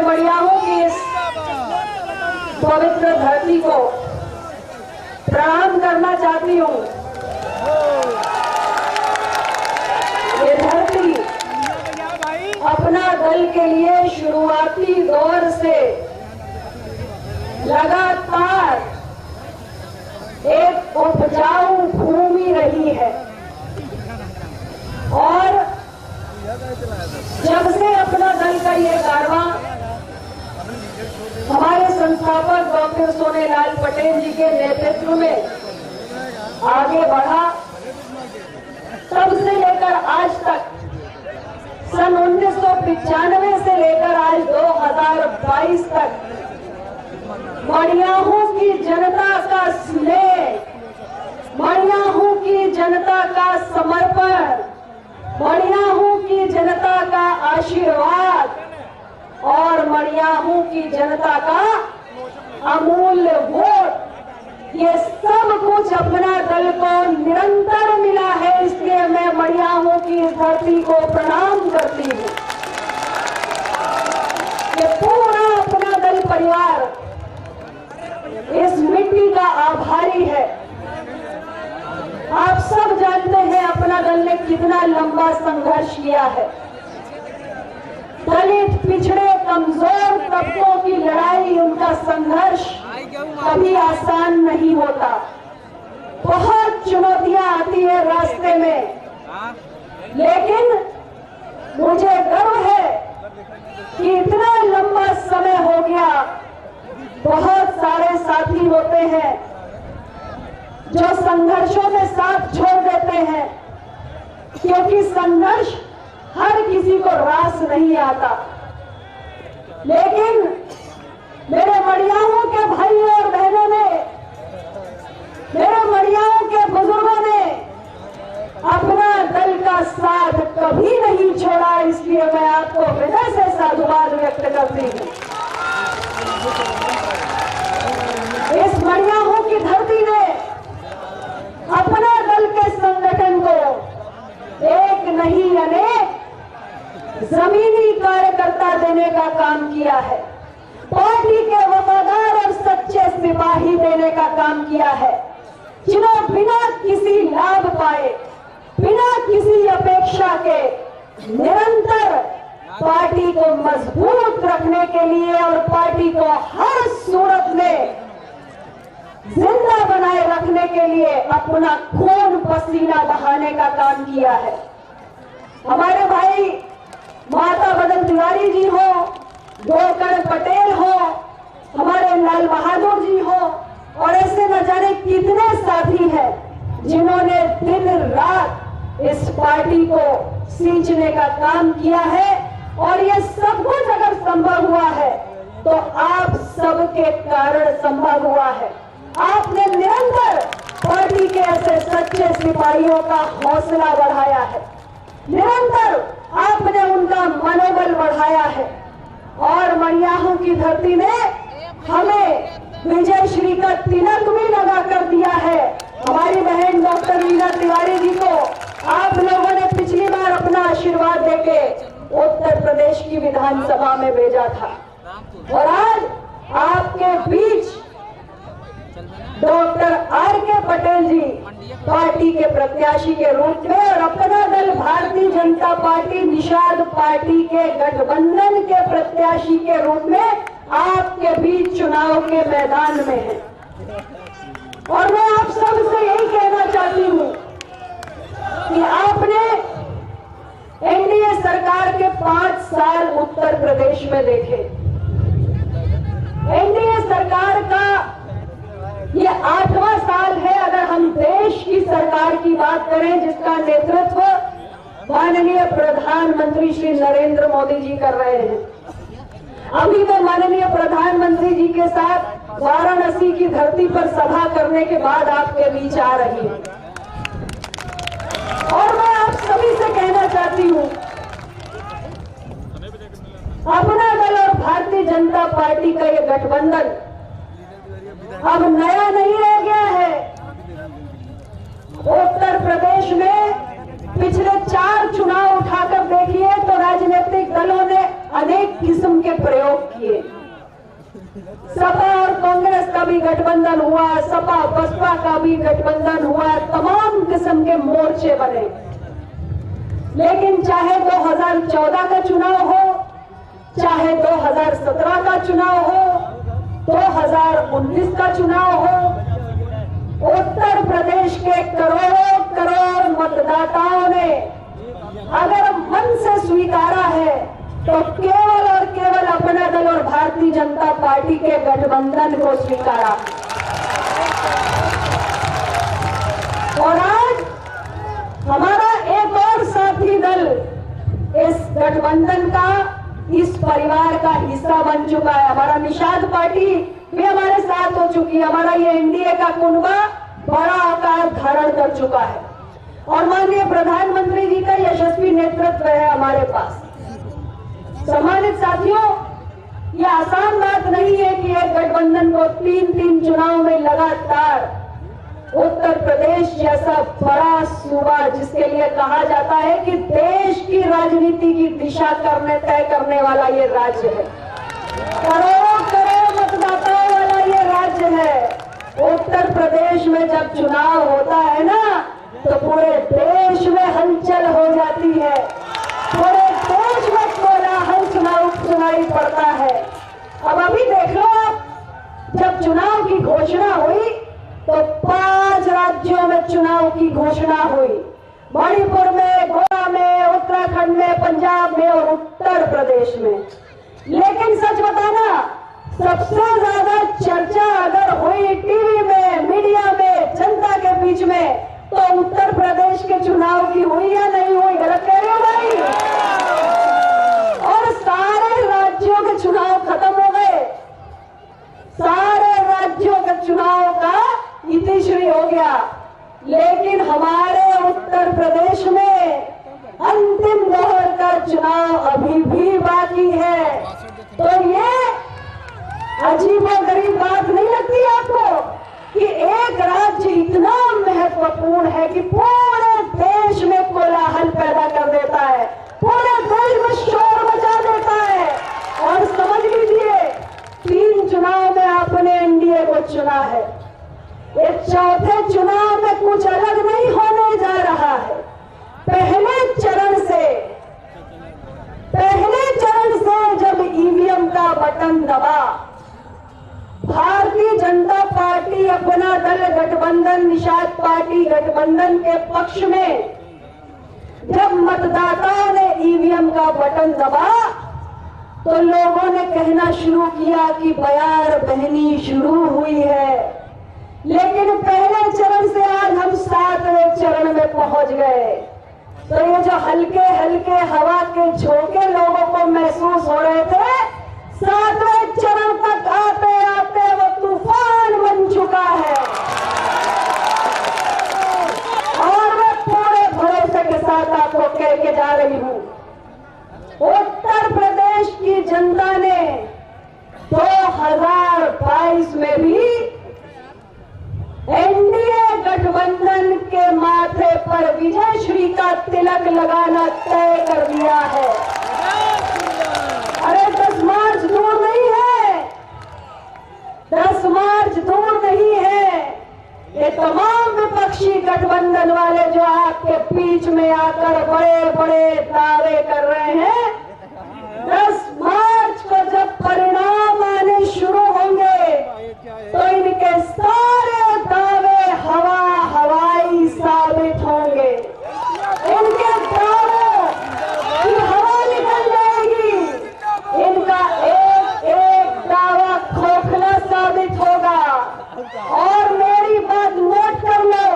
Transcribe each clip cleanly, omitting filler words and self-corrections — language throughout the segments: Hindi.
मड़ियाहूं की इस पवित्र धरती को प्रणाम करना चाहती हूँ। ये धरती अपना दल के लिए शुरुआती दौर से लगातार एक उपजाऊ भूमि रही है और जब से अपना दल का ये कारवां हमारे संस्थापक डॉक्टर सोनेलाल पटेल जी के नेतृत्व में आगे बढ़ा, तब से लेकर आज तक सन 1995 से लेकर आज 2022 तक मड़ियाहूं की जनता का स्नेह, मड़ियाहूं की जनता का समर्पण, मड़ियाहूं की जनता का आशीर्वाद और मड़ियाहूं की जनता का अमूल्य वोट, ये सब कुछ अपना दल को निरंतर मिला है। इसलिए मैं मड़ियाहूं की इस धरती को प्रणाम करती हूँ। ये पूरा अपना दल परिवार इस मिट्टी का आभारी है। आप सब जानते हैं अपना दल ने कितना लंबा संघर्ष किया है। दलित, पिछड़े, कमजोर तबकों की लड़ाई, उनका संघर्ष कभी आसान नहीं होता। बहुत चुनौतियां आती है रास्ते में, लेकिन मुझे गर्व है कि इतना लंबा समय हो गया। बहुत सारे साथी होते हैं जो संघर्षों में साथ छोड़ देते हैं, क्योंकि संघर्ष हर किसी को रास नहीं आता। लेकिन मेरे मड़ियाहूं के भाइयों और बहनों ने, मेरे मड़ियाहूं के बुजुर्गों ने अपना दल का साथ कभी नहीं छोड़ा। इसलिए मैं आपको हृदय से साधुवाद व्यक्त करती हूँ। इस मड़ियाहूं की धरती ने अपना दल के संगठन को एक नहीं अनेक जमीनी कार्यकर्ता देने का काम किया है। पार्टी के वफादार और सच्चे सिपाही देने का काम किया है, जिन्होंने बिना किसी लाभ पाए, बिना किसी अपेक्षा के निरंतर पार्टी को मजबूत रखने के लिए और पार्टी को हर सूरत में जिंदा बनाए रखने के लिए अपना खून पसीना बहाने का काम किया है। हमारे भाई माता बदन तिवारी जी हो, गोकर्ण पटेल हो, हमारे लाल बहादुर जी हो, और ऐसे न जाने कितने साथी हैं जिन्होंने दिन रात इस पार्टी को सींचने का काम किया है। और ये सब कुछ अगर संभव हुआ है तो आप सबके कारण संभव हुआ है। आपने निरंतर पार्टी के ऐसे सच्चे सिपाहियों का हौसला बढ़ाया है, निरंतर आपने उनका मनोबल बढ़ाया है। और मड़ियाहूं की धरती ने हमें विजय श्री का तिलक भी लगा कर दिया है। हमारी बहन डॉक्टर मीना तिवारी जी को आप लोगों ने पिछली बार अपना आशीर्वाद देके उत्तर प्रदेश की विधानसभा में भेजा था, और आज आपके बीच डॉक्टर R.K. पटेल जी पार्टी के प्रत्याशी के रूप में और अपना दल भारतीय जनता पार्टी निषाद पार्टी के गठबंधन के प्रत्याशी के रूप में आपके बीच चुनाव के मैदान में है। और मैं आप सबसे यही कहना चाहती हूँ कि आपने एनडीए सरकार के 5 साल उत्तर प्रदेश में देखे। एनडीए सरकार का ये 8वां साल है अगर हम देश की सरकार की बात करें, जिसका नेतृत्व माननीय प्रधानमंत्री श्री नरेंद्र मोदी जी कर रहे हैं। अभी मैं माननीय प्रधानमंत्री जी के साथ वाराणसी की धरती पर सभा करने के बाद आपके बीच आ रही हूं, और मैं आप सभी से कहना चाहती हूं, अपना दल और भारतीय जनता पार्टी का ये गठबंधन अब नया नहीं रह गया है। उत्तर प्रदेश में पिछले 4 चुनाव उठाकर देखिए तो राजनीतिक दलों ने अनेक किस्म के प्रयोग किए। सपा और कांग्रेस का भी गठबंधन हुआ, सपा बसपा का भी गठबंधन हुआ, तमाम किस्म के मोर्चे बने। लेकिन चाहे 2014 का चुनाव हो, चाहे 2017 का चुनाव हो, 2019 का चुनाव हो, उत्तर प्रदेश के करोड़ों करोड़ मतदाताओं ने अगर मन से स्वीकारा है तो केवल और केवल अपना दल और भारतीय जनता पार्टी के गठबंधन को स्वीकारा। और आज हमारा एक और साथी दल इस गठबंधन का, इस परिवार का हिस्सा बन चुका है। हमारा निषाद पार्टी भी हमारे साथ हो चुकी है। हमारा ये एनडीए का कुनबा बड़ा आकार धारण कर चुका है और माननीय प्रधानमंत्री जी का यशस्वी नेतृत्व है हमारे पास। सम्मानित साथियों, ये आसान बात नहीं है कि एक गठबंधन को 3 चुनाव में लगातार उत्तर प्रदेश जैसा बड़ा सूबा, जिसके लिए कहा जाता है कि देश की राजनीति की दिशा तय करने वाला ये राज्य है, करोड़ों करोड़ मतदाताओं वाला ये राज्य है। उत्तर प्रदेश में जब चुनाव होता है ना, तो पूरे देश में हलचल हो जाती है, पूरे देश में कोलाहल सुनाई पड़ता है। अब अभी देख लो आप, जब चुनाव की घोषणा हुई तो 5 राज्यों में चुनाव की घोषणा हुई, मणिपुर में, गोवा में, उत्तराखंड में, पंजाब में और उत्तर प्रदेश में। लेकिन सच बताना, सबसे ज्यादा चर्चा अगर हुई टीवी में, मीडिया में, जनता के बीच में, तो उत्तर प्रदेश के चुनाव की हुई या नहीं हुई? गलत कह रहे हो भाई? और सारे राज्यों के चुनाव खत्म हो गए, सारे राज्यों के चुनाव का इतिश्री हो गया। लेकिन हमारे उत्तर प्रदेश में अंतिम दौर का चुनाव अभी भी बाकी है। तो ये अजीबोगरीब बात नहीं लगती आपको कि एक राज्य इतना महत्वपूर्ण है कि पूरे देश में कोलाहल पैदा कर देता है, पूरे देश में शोर मचा देता है। और समझ लीजिए, 3 चुनाव में आपने एनडीए को चुना है, इस चौथे चुनाव में कुछ अलग नहीं होने जा रहा है। पहले चरण से जब ईवीएम का बटन दबा, भारतीय जनता पार्टी अपना दल गठबंधन, निषाद पार्टी गठबंधन के पक्ष में जब मतदाताओं ने ईवीएम का बटन दबा, तो लोगों ने कहना शुरू किया कि बयार बहनी शुरू हुई है। लेकिन पहले चरण से आज हम 7वें चरण में पहुंच गए। तो ये जो हल्के हल्के हवा के झोंके लोगों को महसूस हो रहे थे, 7वें चरण तक आते आते वो तूफान बन चुका है। और मैं पूरे भरोसे के साथ आपको कह के जा रही हूं, उत्तर प्रदेश की जनता ने 2022 में भी एनडीए गठबंधन के माथे पर विजय श्री का तिलक लगाना तय कर दिया है। अरे 10 मार्च दूर नहीं है, 10 मार्च दूर नहीं है। ये तमाम विपक्षी गठबंधन वाले जो आपके बीच में आकर बड़े बड़े दावे कर रहे हैं, 10 मार्च को जब परिणाम आने शुरू होंगे तो इनके सारे दावे हवाई साबित होंगे। इनके दावों की हवा निकल जाएगी, इनका एक एक दावा खोखला साबित होगा। और मेरी बात नोट कर लो,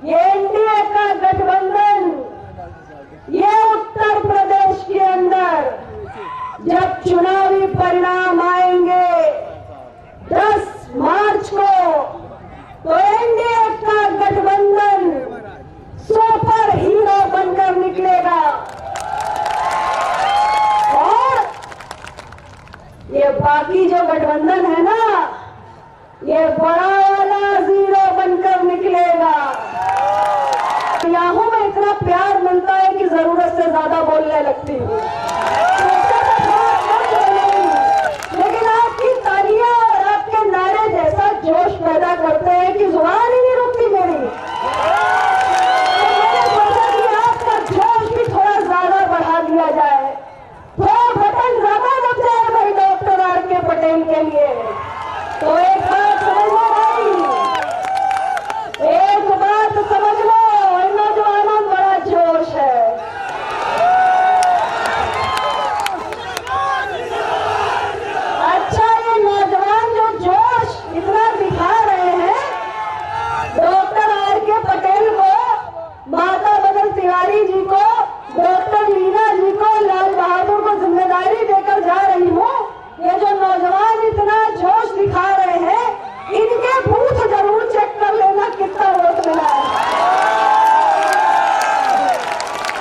ये एनडीए का गठबंधन, ये उत्तर प्रदेश के अंदर जब चुनावी परिणाम आएंगे 10 मार्च को, तो एनडीए का गठबंधन सुपर हीरो बनकर निकलेगा। और ये बाकी जो गठबंधन है ना, ये बड़ा वाला जीरो बनकर निकलेगा। याहू में इतना प्यार मिलता है कि जरूरत से ज्यादा बोलने लगती हूँ, लेकिन आपकी लड़ाई के लिए। तो एक बात समझ लो भाई, एक बात समझ लो, इन नौजवानों में बड़ा जोश है। अच्छा, ये नौजवान जो जोश इतना दिखा रहे हैं, डॉक्टर आर.के. पटेल को, माता बदल तिवारी जी को, डॉक्टर लीना जी को, लाल बहादुर को जिम्मेदारी देकर जा रही हूँ। ये जो नौजवान इतना जोश दिखा रहे हैं, इनके बूथ जरूर चेक कर लेना कितना वोट मिला है।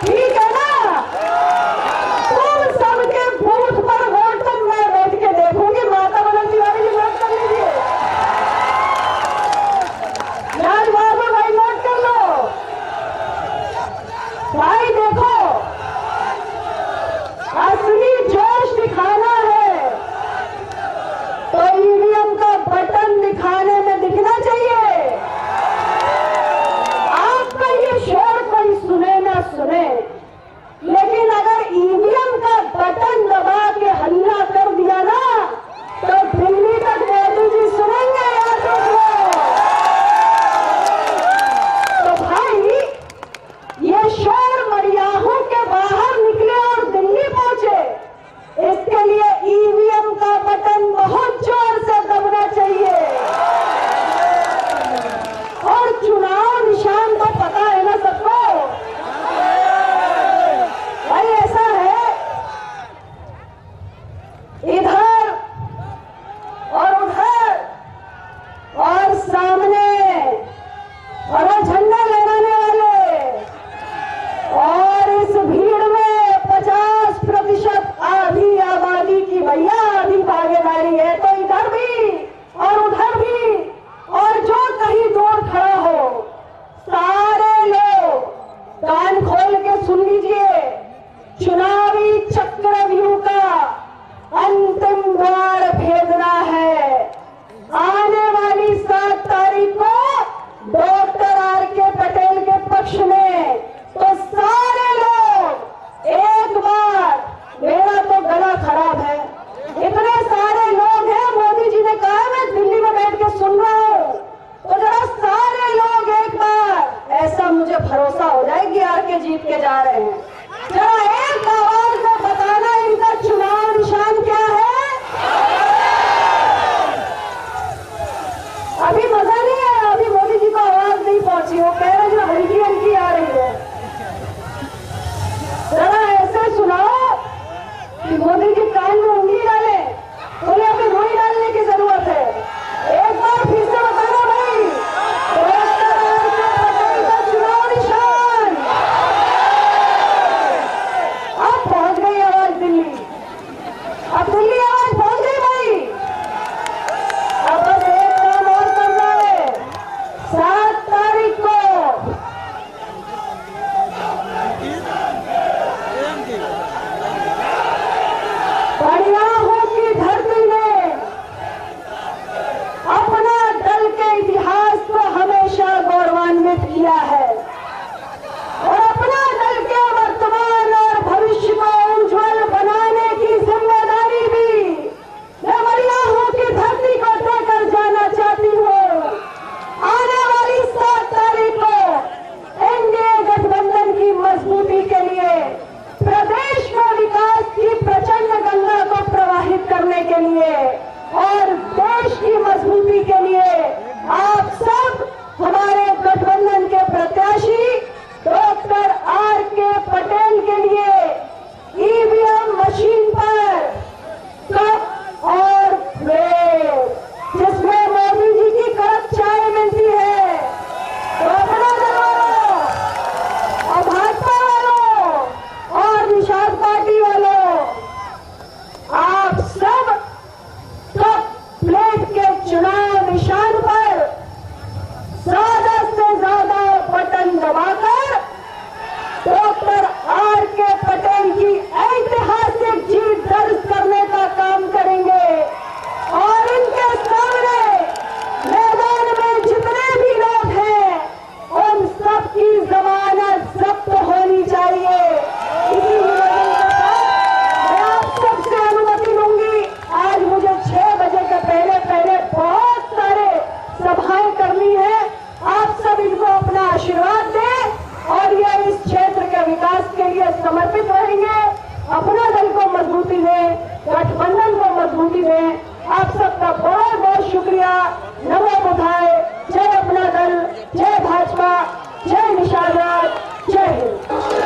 ठीक है ना? तुम सबके बूथ पर वोट तो मैं बैठ के देखूंगी। माता बदल तिवारी जी नोट कर लीजिए, लाल बहादुर भाई नोट कर लो। भाई देखो, असली जोश दिखाना है तो ईवीएम का बटन दिखाने में दिखना चाहिए। आपका ये शोर कोई सुने ना सुने, लेकिन अगर ईवीएम का बटन दबा के हल्ला कर दिया ना, तो दिल्ली तक मोदी जी सुनेंगे यार दोस्तों। तो भाई, ये शोर मरियाहों के बाहर निकले और दिल्ली पहुंचे, इसके लिए ईवीएम का बटन बहुत जोर से दबना चाहिए। और चुनाव निशान तो पता है ना सबको भाई। ऐसा है, इधर और उधर और सामने, और वो झंडा लहराने वाले, और इस भीड़ में 50% आधी आबादी की भैया आधी भागीदारी है। तो इधर भी और उधर भी, और जो कहीं दूर खड़ा हो, सारे लोग कान खोल के सुन लीजिए। चुनावी चक्रव्यूह का अंतिम द्वार भेदना है। आने वाली 7 तारीख को डॉक्टर आर.के. पटेल के पक्ष में, तो सारे लोग एक बार, मेरा तो गला खराब है, इतने सारे लोग हैं, मोदी जी ने कहा मैं दिल्ली में बैठ के सुन रहा हूं, तो जरा सारे लोग एक बार, ऐसा मुझे भरोसा हो जाएगी आर.के. जीत के जा रहे हैं, जरा एक आवाज में बताना इनका चुनाव निशान क्या है। अभी मजा नहीं है, अभी मोदी जी को आवाज नहीं पहुंची, वो कह रहे जो हल्की हल्की आ रही है। जरा ऐसे सुनाओ कि मोदी जी कान में उंगली डाले, बोले अभी रुई डालने की जरूरत है। एक बार फिर से बताना भाई, डॉक्टर आर.के. पटेल का चुनाव निशान। अब पहुंच गई आवाज दिल्ली, अब दिल्ली आवाज पहुंच गई भाई। अब बस एक काम और करना है, 7 तारीख को मरियाहों की धरती में करनी है। आप सब इनको अपना आशीर्वाद दें और ये इस क्षेत्र के विकास के लिए समर्पित रहेंगे। अपना दल को मजबूती दें, गठबंधन को मजबूती दें। आप सबका बहुत बहुत शुक्रिया। नमो बुद्धाय। जय अपना दल, जय भाजपा, जय निषाद राज, जय हिंद।